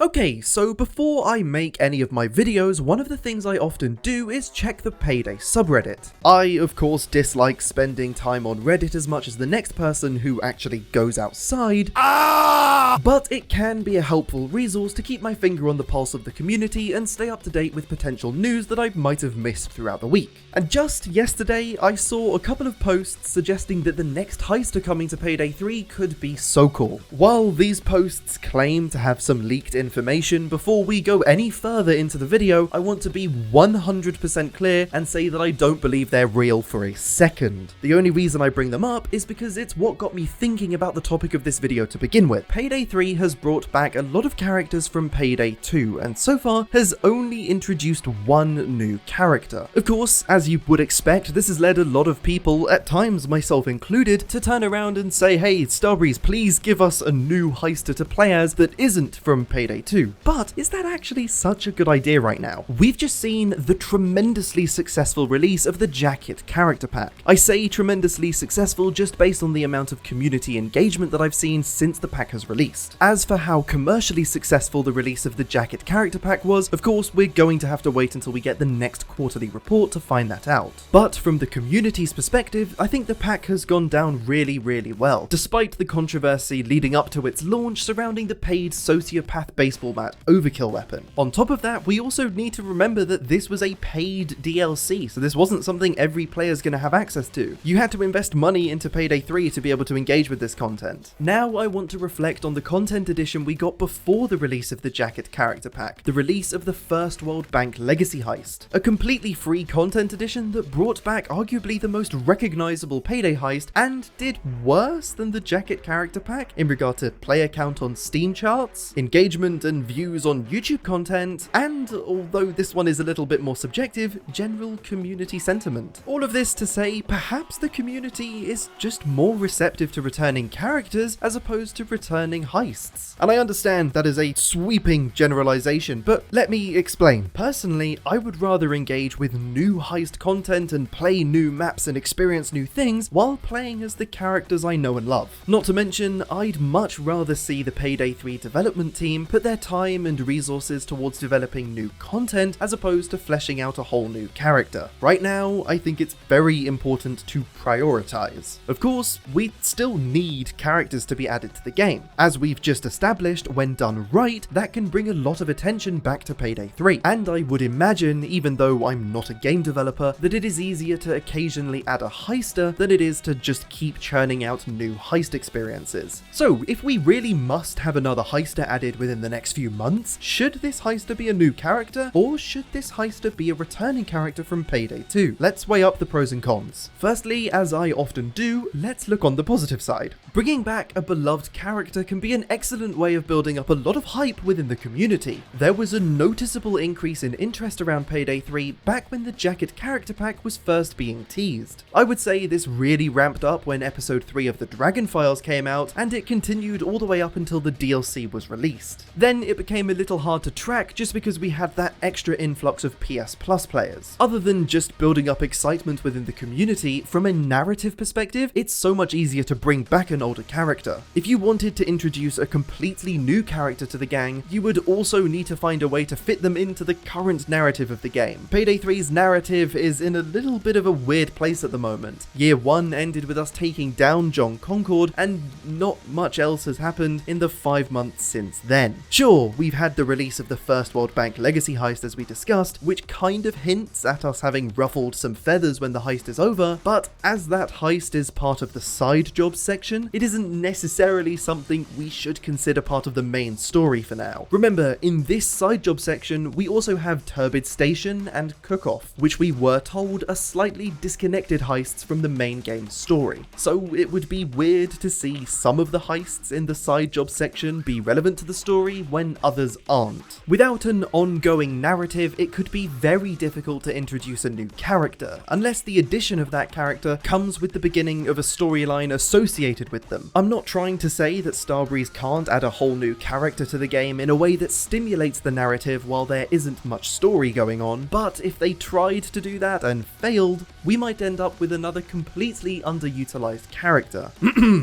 Okay, so before I make any of my videos, one of the things I often do is check the Payday subreddit. I, of course, dislike spending time on Reddit as much as the next person who actually goes outside, but it can be a helpful resource to keep my finger on the pulse of the community and stay up to date with potential news that I might have missed throughout the week. And just yesterday, I saw a couple of posts suggesting that the next heister coming to Payday 3 could be Sokol. While these posts claim to have some leaked information, before we go any further into the video, I want to be 100% clear and say that I don't believe they're real for a second. The only reason I bring them up is because it's what got me thinking about the topic of this video to begin with. Payday 3 has brought back a lot of characters from Payday 2, and so far has only introduced one new character. Of course, as you would expect, this has led a lot of people, at times myself included, to turn around and say, hey, Starbreeze, please give us a new heister to play as that isn't from Payday 2. But is that actually such a good idea right now? We've just seen the tremendously successful release of the Jacket character pack. I say tremendously successful just based on the amount of community engagement that I've seen since the pack has released. As for how commercially successful the release of the Jacket character pack was, of course we're going to have to wait until we get the next quarterly report to find that out. But from the community's perspective, I think the pack has gone down really well, despite the controversy leading up to its launch surrounding the paid sociopath baseball bat overkill weapon. On top of that, we also need to remember that this was a paid DLC, so this wasn't something every player's going to have access to. You had to invest money into Payday 3 to be able to engage with this content. Now I want to reflect on the content edition we got before the release of the Jacket character pack, the release of the First World Bank Legacy Heist, a completely free content edition that brought back arguably the most recognizable Payday heist and did worse than the Jacket character pack in regard to player count on Steam charts, engagement and views on YouTube content, and, although this one is a little bit more subjective, general community sentiment. All of this to say, perhaps the community is just more receptive to returning characters as opposed to returning heists. And I understand that is a sweeping generalization, but let me explain. Personally, I would rather engage with new heist content and play new maps and experience new things while playing as the characters I know and love. Not to mention, I'd much rather see the Payday 3 development team put their time and resources towards developing new content as opposed to fleshing out a whole new character. Right now, I think it's very important to prioritize. Of course, we still need characters to be added to the game. As we've just established, when done right, that can bring a lot of attention back to Payday 3. And I would imagine, even though I'm not a game developer, that it is easier to occasionally add a heister than it is to just keep churning out new heist experiences. So, if we really must have another heister added within the next few months, should this heister be a new character, or should this heister be a returning character from Payday 2? Let's weigh up the pros and cons. Firstly, as I often do, let's look on the positive side. Bringing back a beloved character can be an excellent way of building up a lot of hype within the community. There was a noticeable increase in interest around Payday 3 back when the Jacket character pack was first being teased. I would say this really ramped up when episode 3 of the Dragon Files came out, and it continued all the way up until the DLC was released. Then it became a little hard to track just because we had that extra influx of PS Plus players. Other than just building up excitement within the community, from a narrative perspective, it's so much easier to bring back an older character. If you wanted to introduce a completely new character to the gang, you would also need to find a way to fit them into the current narrative of the game. Payday 3's narrative is in a little bit of a weird place at the moment. Year 1 ended with us taking down John Concord, and not much else has happened in the 5 months since then. Sure, we've had the release of the First World Bank Legacy Heist as we discussed, which kind of hints at us having ruffled some feathers when the heist is over, but as that heist is part of the side jobs section, it isn't necessarily something we should consider part of the main story for now. Remember, in this side job section, we also have Turbid Station and Cook-Off, which we were told are slightly disconnected heists from the main game story. So it would be weird to see some of the heists in the side job section be relevant to the story when others aren't. Without an ongoing narrative, it could be very difficult to introduce a new character, unless the addition of that character comes with the beginning of a storyline associated with them. I'm not trying to say that Starbreeze can't add a whole new character to the game in a way that stimulates the narrative while there isn't much story going on, but if they tried to do that and failed, we might end up with another completely underutilized character,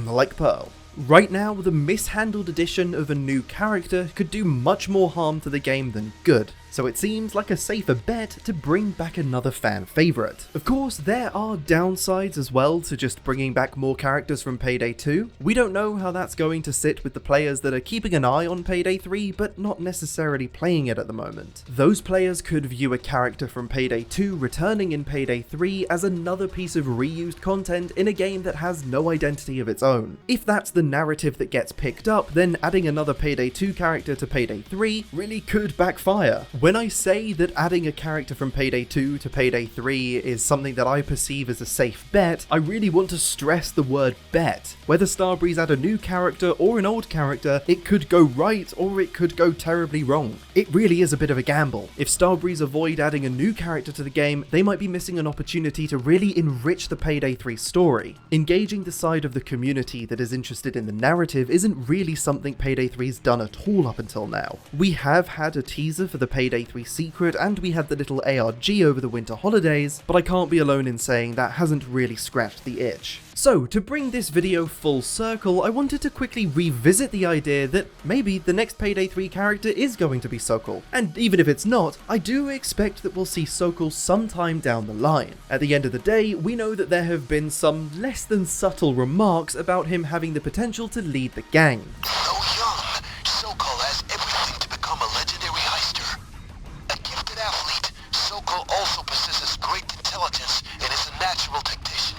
like Pearl. Right now, the mishandled addition of a new character could do much more harm to the game than good, so it seems like a safer bet to bring back another fan favourite. Of course, there are downsides as well to just bringing back more characters from Payday 2. We don't know how that's going to sit with the players that are keeping an eye on Payday 3 but not necessarily playing it at the moment. Those players could view a character from Payday 2 returning in Payday 3 as another piece of reused content in a game that has no identity of its own. If that's the narrative that gets picked up, then adding another Payday 2 character to Payday 3 really could backfire. When I say that adding a character from Payday 2 to Payday 3 is something that I perceive as a safe bet, I really want to stress the word bet. Whether Starbreeze add a new character or an old character, it could go right or it could go terribly wrong. It really is a bit of a gamble. If Starbreeze avoid adding a new character to the game, they might be missing an opportunity to really enrich the Payday 3 story. Engaging the side of the community that is interested in the narrative isn't really something Payday 3's done at all up until now. We have had a teaser for the Payday 3 secret and we had the little ARG over the winter holidays, but I can't be alone in saying that hasn't really scratched the itch. So, to bring this video full circle, I wanted to quickly revisit the idea that maybe the next Payday 3 character is going to be Sokol. And even if it's not, I do expect that we'll see Sokol sometime down the line. At the end of the day, we know that there have been some less than subtle remarks about him having the potential to lead the gang. So young, Sokol has everything to become a legendary heister. A gifted athlete, Sokol also possesses great intelligence and is a natural tactician.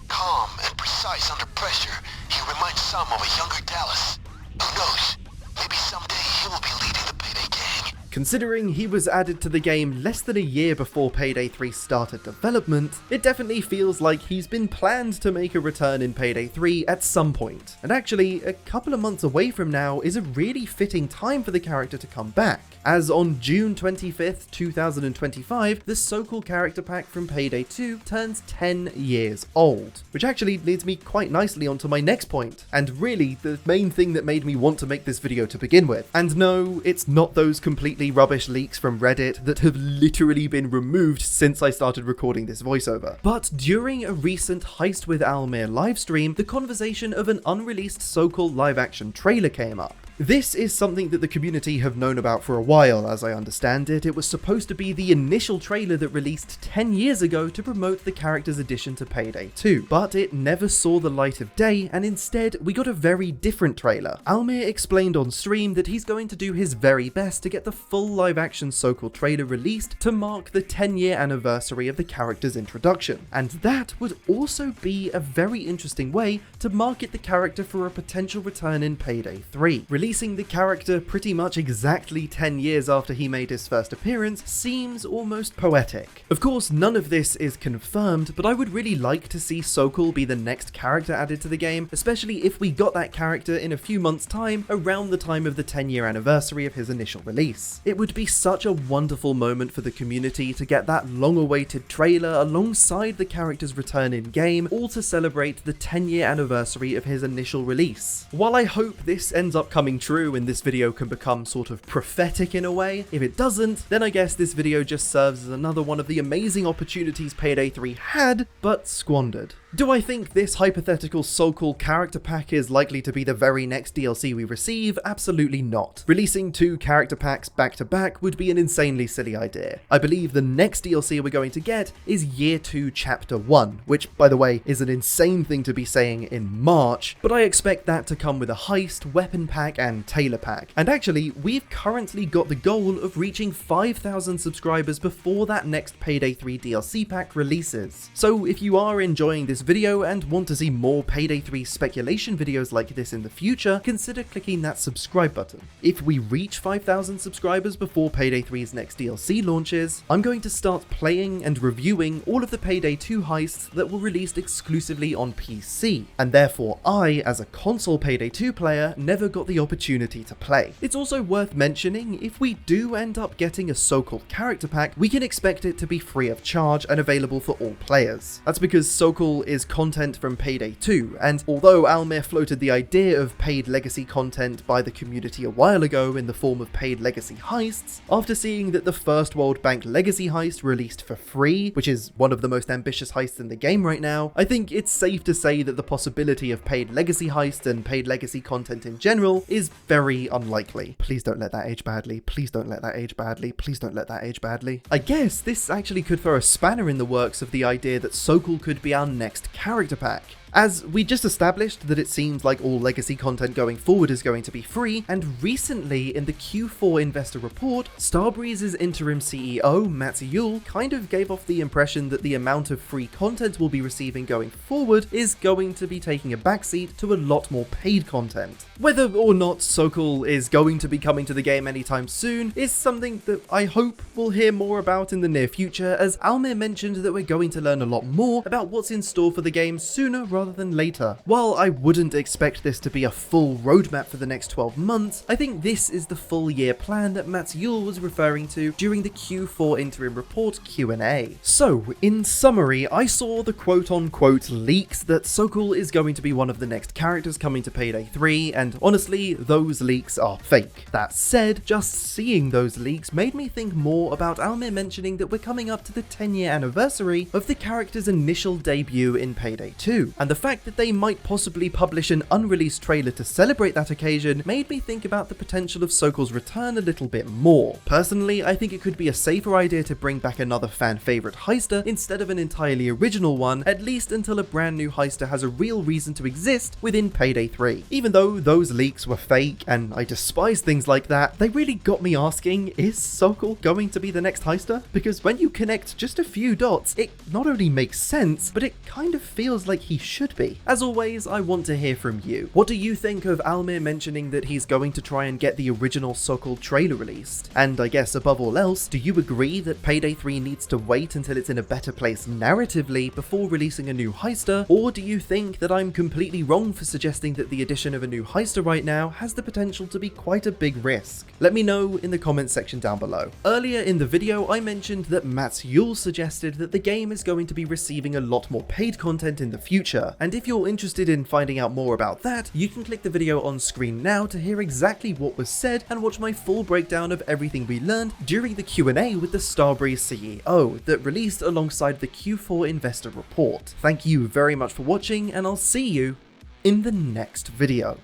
Calm and precise under pressure, he reminds some of a younger Dallas. Who knows? Maybe someday he will be leading the Payday gang. Considering he was added to the game less than a year before Payday 3 started development, it definitely feels like he's been planned to make a return in Payday 3 at some point. And actually, a couple of months away from now is a really fitting time for the character to come back, as on June 25th, 2025, the Sokol character pack from Payday 2 turns 10 years old. Which actually leads me quite nicely onto my next point, and really the main thing that made me want to make this video to begin with. And no, it's not those completely rubbish leaks from Reddit that have literally been removed since I started recording this voiceover. But during a recent Heist with Almir livestream, the conversation of an unreleased Sokol live action trailer came up. This is something that the community have known about for a while, as I understand it. It was supposed to be the initial trailer that released 10 years ago to promote the character's addition to Payday 2, but it never saw the light of day, and instead we got a very different trailer. Almir explained on stream that he's going to do his very best to get the full live-action Sokol trailer released to mark the 10-year anniversary of the character's introduction, and that would also be a very interesting way to market the character for a potential return in Payday 3. Releasing the character pretty much exactly 10 years after he made his first appearance seems almost poetic. Of course, none of this is confirmed, but I would really like to see Sokol be the next character added to the game, especially if we got that character in a few months' time, around the time of the 10-year anniversary of his initial release. It would be such a wonderful moment for the community to get that long-awaited trailer alongside the character's return in-game, all to celebrate the 10-year anniversary of his initial release. While I hope this ends up coming true and this video can become sort of prophetic in a way, if it doesn't, then I guess this video just serves as another one of the amazing opportunities Payday 3 had, but squandered. Do I think this hypothetical Sokol character pack is likely to be the very next DLC we receive? Absolutely not. Releasing 2 character packs back to back would be an insanely silly idea. I believe the next DLC we're going to get is Year 2 Chapter 1, which, by the way, is an insane thing to be saying in March, but I expect that to come with a heist, weapon pack, and tailor pack. And actually, we've currently got the goal of reaching 5,000 subscribers before that next Payday 3 DLC pack releases. So if you are enjoying this video and want to see more Payday 3 speculation videos like this in the future, consider clicking that subscribe button. If we reach 5,000 subscribers before Payday 3's next DLC launches, I'm going to start playing and reviewing all of the Payday 2 heists that were released exclusively on PC, and therefore I, as a console Payday 2 player, never got the opportunity opportunity to play. It's also worth mentioning, if we do end up getting a Sokol character pack, we can expect it to be free of charge and available for all players. That's because Sokol is content from Payday 2, and although Almir floated the idea of paid legacy content by the community a while ago in the form of paid Legacy Heists, after seeing that the first World Bank Legacy Heist released for free, which is one of the most ambitious heists in the game right now, I think it's safe to say that the possibility of paid Legacy Heist and paid legacy content in general is very unlikely. Please don't let that age badly. Please don't let that age badly. Please don't let that age badly. I guess this actually could throw a spanner in the works of the idea that Sokol could be our next character pack. As we just established that it seems like all legacy content going forward is going to be free, and recently in the Q4 investor report, Starbreeze's interim CEO, Matt Yule, kind of gave off the impression that the amount of free content we'll be receiving going forward is going to be taking a backseat to a lot more paid content. Whether or not Sokol is going to be coming to the game anytime soon is something that I hope we'll hear more about in the near future, as Almir mentioned that we're going to learn a lot more about what's in store for the game sooner rather than later. While I wouldn't expect this to be a full roadmap for the next 12 months, I think this is the full year plan that Matt Yule was referring to during the Q4 interim report Q&A. So, in summary, I saw the quote-unquote leaks that Sokol is going to be one of the next characters coming to Payday 3, and honestly, those leaks are fake. That said, just seeing those leaks made me think more about Almir mentioning that we're coming up to the 10-year anniversary of the character's initial debut in Payday 2, and the fact that they might possibly publish an unreleased trailer to celebrate that occasion made me think about the potential of Sokol's return a little bit more. Personally, I think it could be a safer idea to bring back another fan favorite heister instead of an entirely original one, at least until a brand new heister has a real reason to exist within Payday 3. Even though those leaks were fake, and I despise things like that, they really got me asking, is Sokol going to be the next heister? Because when you connect just a few dots, it not only makes sense, but it kind of feels like he should be. As always, I want to hear from you. What do you think of Almir mentioning that he's going to try and get the original Sokol trailer released? And I guess above all else, do you agree that Payday 3 needs to wait until it's in a better place narratively before releasing a new heister? Or do you think that I'm completely wrong for suggesting that the addition of a new heister right now has the potential to be quite a big risk? Let me know in the comments section down below. Earlier in the video, I mentioned that Matt Yule suggested that the game is going to be receiving a lot more paid content in the future, and if you're interested in finding out more about that, you can click the video on screen now to hear exactly what was said and watch my full breakdown of everything we learned during the Q&A with the Starbreeze CEO that released alongside the Q4 investor report. Thank you very much for watching, and I'll see you in the next video.